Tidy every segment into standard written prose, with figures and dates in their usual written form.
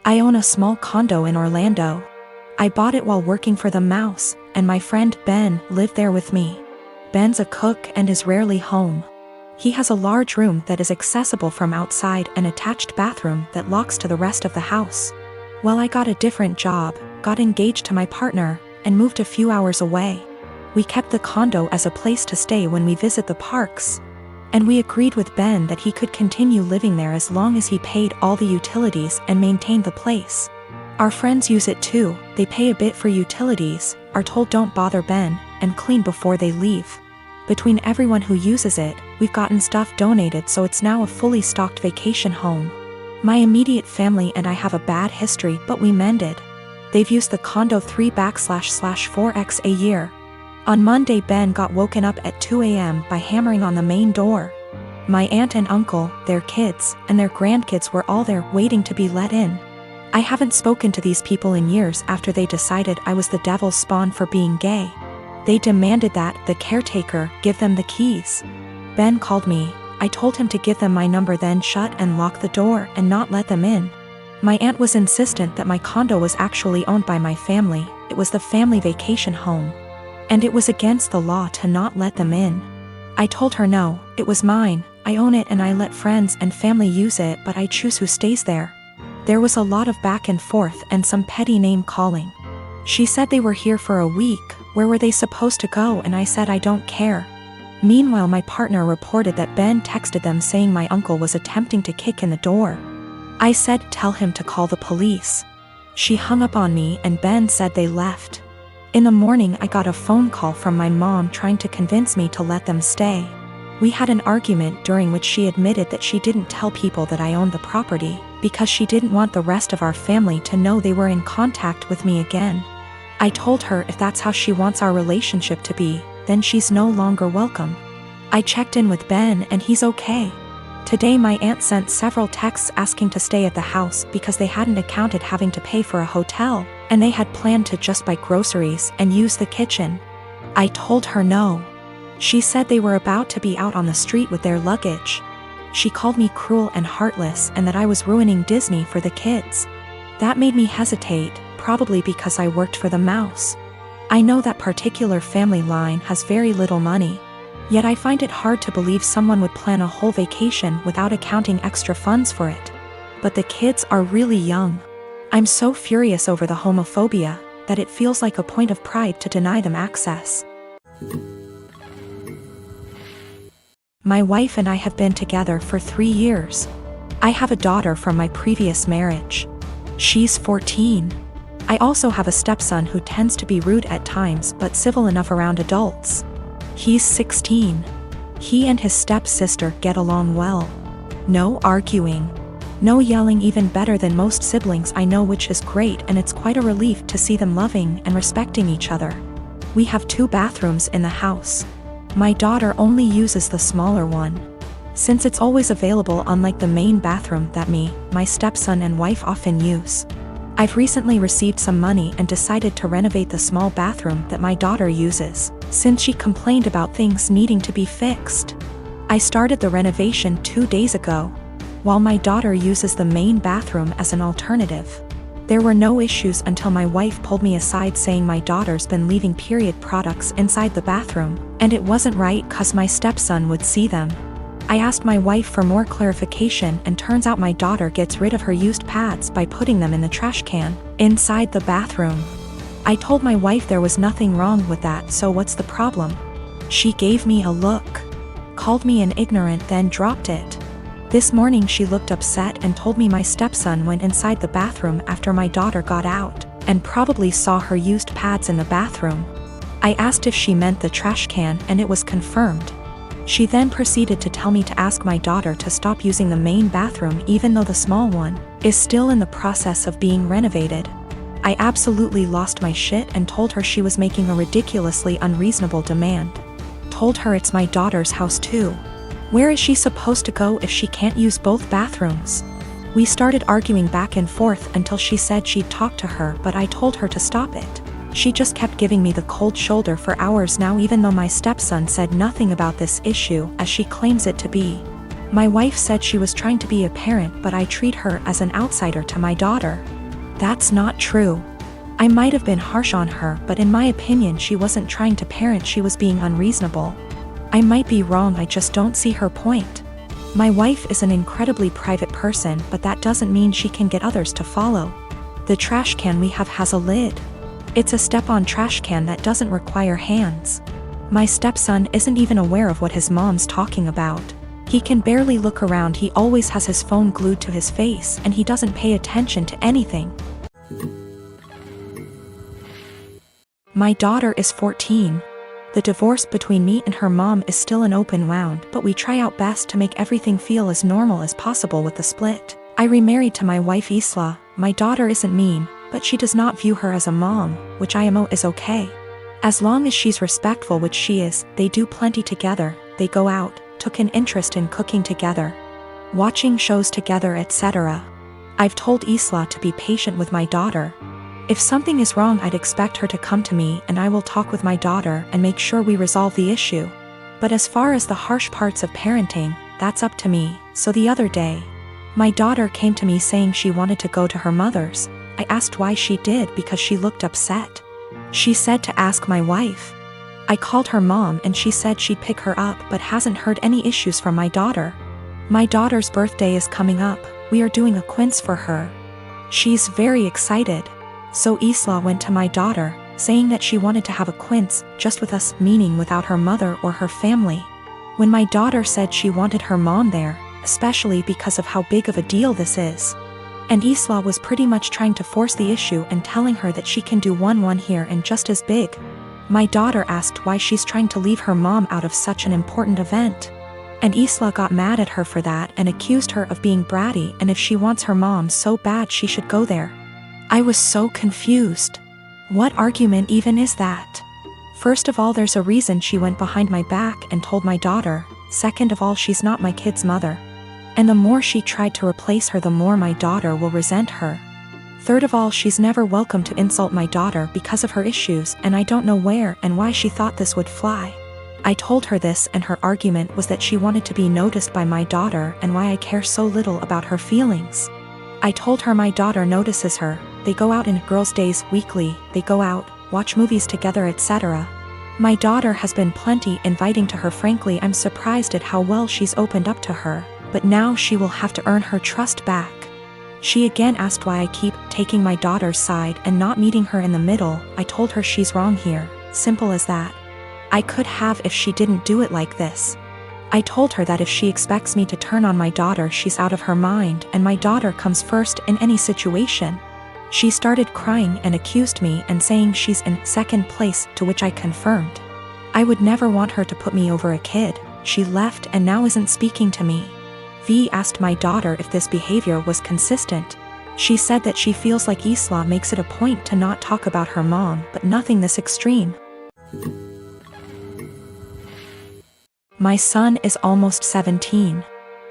I own a small condo in Orlando. I bought it while working for the Mouse, and my friend Ben lived there with me. Ben's a cook and is rarely home. He has a large room that is accessible from outside and attached bathroom that locks to the rest of the house. Well, I got a different job, got engaged to my partner, and moved a few hours away. We kept the condo as a place to stay when we visit the parks. And we agreed with Ben that he could continue living there as long as he paid all the utilities and maintained the place. Our friends use it too. They pay a bit for utilities, are told don't bother Ben, and clean before they leave. Between everyone who uses it, we've gotten stuff donated, so it's now a fully stocked vacation home. My immediate family and I have a bad history, but we mended. They've used the condo 3/4x a year. On Monday, Ben got woken up at 2 a.m. by hammering on the main door. My aunt and uncle, their kids, and their grandkids were all there waiting to be let in. I haven't spoken to these people in years after they decided I was the devil's spawn for being gay. They demanded that the caretaker give them the keys. Ben called me. I told him to give them my number, then shut and lock the door and not let them in. My aunt was insistent that my condo was actually owned by my family. It was the family vacation home. And it was against the law to not let them in. I told her no, it was mine, I own it and I let friends and family use it, but I choose who stays there. There was a lot of back and forth and some petty name calling. She said they were here for a week, where were they supposed to go, and I said I don't care. Meanwhile, my partner reported that Ben texted them saying my uncle was attempting to kick in the door. I said tell him to call the police. She hung up on me and Ben said they left. In the morning, I got a phone call from my mom trying to convince me to let them stay. We had an argument during which she admitted that she didn't tell people that I owned the property, because she didn't want the rest of our family to know they were in contact with me again. I told her if that's how she wants our relationship to be, then she's no longer welcome. I checked in with Ben and he's okay. Today my aunt sent several texts asking to stay at the house because they hadn't accounted having to pay for a hotel, and they had planned to just buy groceries and use the kitchen. I told her no. She said they were about to be out on the street with their luggage. She called me cruel and heartless and that I was ruining Disney for the kids. That made me hesitate, probably because I worked for the Mouse. I know that particular family line has very little money. Yet I find it hard to believe someone would plan a whole vacation without accounting extra funds for it. But the kids are really young. I'm so furious over the homophobia that it feels like a point of pride to deny them access. My wife and I have been together for 3 years. I have a daughter from my previous marriage. She's 14. I also have a stepson who tends to be rude at times but civil enough around adults. He's 16. He and his stepsister get along well. No arguing. No yelling, even better than most siblings I know, which is great, and it's quite a relief to see them loving and respecting each other. We have 2 bathrooms in the house. My daughter only uses the smaller one, since it's always available, unlike the main bathroom that my stepson and wife often use. I've recently received some money and decided to renovate the small bathroom that my daughter uses, since she complained about things needing to be fixed. I started the renovation 2 days ago, while my daughter uses the main bathroom as an alternative. There were no issues until my wife pulled me aside saying my daughter's been leaving period products inside the bathroom, and it wasn't right 'cause my stepson would see them. I asked my wife for more clarification, and turns out my daughter gets rid of her used pads by putting them in the trash can inside the bathroom. I told my wife there was nothing wrong with that, so what's the problem? She gave me a look, called me an ignorant, then dropped it. This morning she looked upset and told me my stepson went inside the bathroom after my daughter got out, and probably saw her used pads in the bathroom. I asked if she meant the trash can, and it was confirmed. She then proceeded to tell me to ask my daughter to stop using the main bathroom even though the small one is still in the process of being renovated. I absolutely lost my shit and told her she was making a ridiculously unreasonable demand. Told her it's my daughter's house too. Where is she supposed to go if she can't use both bathrooms? We started arguing back and forth until she said she'd talk to her, but I told her to stop it. She just kept giving me the cold shoulder for hours now, even though my stepson said nothing about this issue as she claims it to be. My wife said she was trying to be a parent, but I treat her as an outsider to my daughter. That's not true. I might have been harsh on her, but in my opinion she wasn't trying to parent, she was being unreasonable. I might be wrong, I just don't see her point. My wife is an incredibly private person, but that doesn't mean she can get others to follow. The trash can we have has a lid. It's a step-on trash can that doesn't require hands. My stepson isn't even aware of what his mom's talking about. He can barely look around, he always has his phone glued to his face, and he doesn't pay attention to anything. My daughter is 14. The divorce between me and her mom is still an open wound, but we try our best to make everything feel as normal as possible with the split. I remarried to my wife Isla. My daughter isn't mean, but she does not view her as a mom, which IMO is okay. As long as she's respectful, which she is, they do plenty together, they go out, took an interest in cooking together, watching shows together, etc. I've told Isla to be patient with my daughter. If something is wrong, I'd expect her to come to me and I will talk with my daughter and make sure we resolve the issue. But as far as the harsh parts of parenting, that's up to me. So the other day, my daughter came to me saying she wanted to go to her mother's. I asked why she did because she looked upset. She said to ask my wife. I called her mom and she said she'd pick her up but hasn't heard any issues from my daughter. My daughter's birthday is coming up, we are doing a quince for her. She's very excited. So Isla went to my daughter, saying that she wanted to have a quince, just with us, meaning without her mother or her family. When my daughter said she wanted her mom there, especially because of how big of a deal this is. And Isla was pretty much trying to force the issue and telling her that she can do one here and just as big. My daughter asked why she's trying to leave her mom out of such an important event. And Isla got mad at her for that and accused her of being bratty, and if she wants her mom so bad she should go there. I was so confused. What argument even is that? First of all, there's a reason she went behind my back and told my daughter. Second of all, she's not my kid's mother. And the more she tried to replace her, the more my daughter will resent her. Third of all, she's never welcome to insult my daughter because of her issues, and I don't know where and why she thought this would fly. I told her this, and her argument was that she wanted to be noticed by my daughter and why I care so little about her feelings. I told her my daughter notices her, they go out in girls' days weekly, they go out, watch movies together, etc. My daughter has been plenty inviting to her. Frankly, I'm surprised at how well she's opened up to her, but now she will have to earn her trust back. She again asked why I keep taking my daughter's side and not meeting her in the middle. I told her she's wrong here, simple as that. I could have if she didn't do it like this. I told her that if she expects me to turn on my daughter, she's out of her mind, and my daughter comes first in any situation. She started crying and accused me and saying she's in second place, to which I confirmed. I would never want her to put me over a kid. She left and now isn't speaking to me. V asked my daughter if this behavior was consistent. She said that she feels like Isla makes it a point to not talk about her mom, but nothing this extreme. My son is almost 17.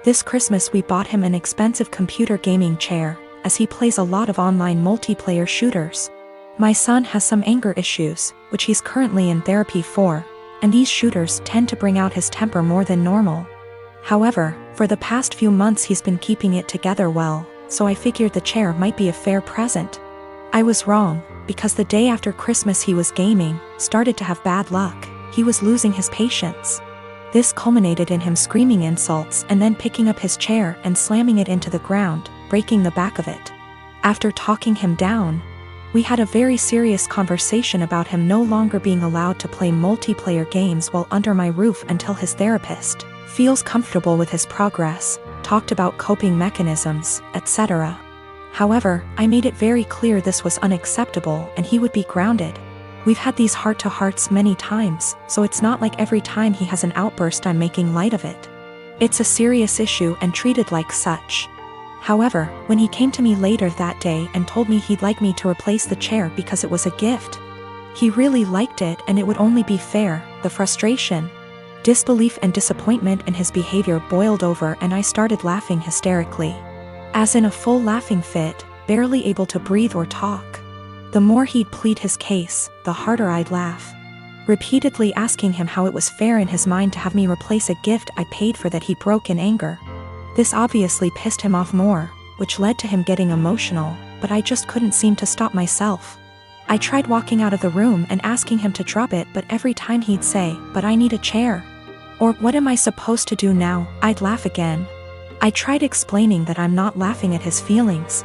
This Christmas we bought him an expensive computer gaming chair, as he plays a lot of online multiplayer shooters. My son has some anger issues, which he's currently in therapy for, and these shooters tend to bring out his temper more than normal. However, for the past few months he's been keeping it together well, so I figured the chair might be a fair present. I was wrong, because the day after Christmas he was gaming, started to have bad luck. He was losing his patience. This culminated in him screaming insults and then picking up his chair and slamming it into the ground, breaking the back of it. After talking him down, we had a very serious conversation about him no longer being allowed to play multiplayer games while under my roof until his therapist feels comfortable with his progress, talked about coping mechanisms, etc. However, I made it very clear this was unacceptable and he would be grounded. We've had these heart-to-hearts many times, so it's not like every time he has an outburst I'm making light of it. It's a serious issue and treated like such. However, when he came to me later that day and told me he'd like me to replace the chair because it was a gift, he really liked it and it would only be fair, the frustration, disbelief and disappointment in his behavior boiled over and I started laughing hysterically. As in a full laughing fit, barely able to breathe or talk. The more he'd plead his case, the harder I'd laugh. Repeatedly asking him how it was fair in his mind to have me replace a gift I paid for that he broke in anger. This obviously pissed him off more, which led to him getting emotional, but I just couldn't seem to stop myself. I tried walking out of the room and asking him to drop it, but every time he'd say, "But I need a chair." Or, "What am I supposed to do now?" I'd laugh again. I tried explaining that I'm not laughing at his feelings.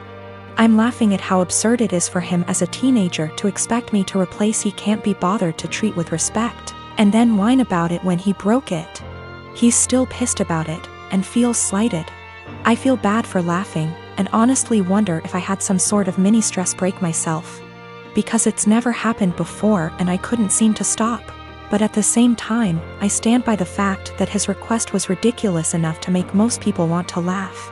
I'm laughing at how absurd it is for him as a teenager to expect me to replace he can't be bothered to treat with respect, and then whine about it when he broke it. He's still pissed about it, and feels slighted. I feel bad for laughing, and honestly wonder if I had some sort of mini stress break myself. Because it's never happened before and I couldn't seem to stop. But at the same time, I stand by the fact that his request was ridiculous enough to make most people want to laugh.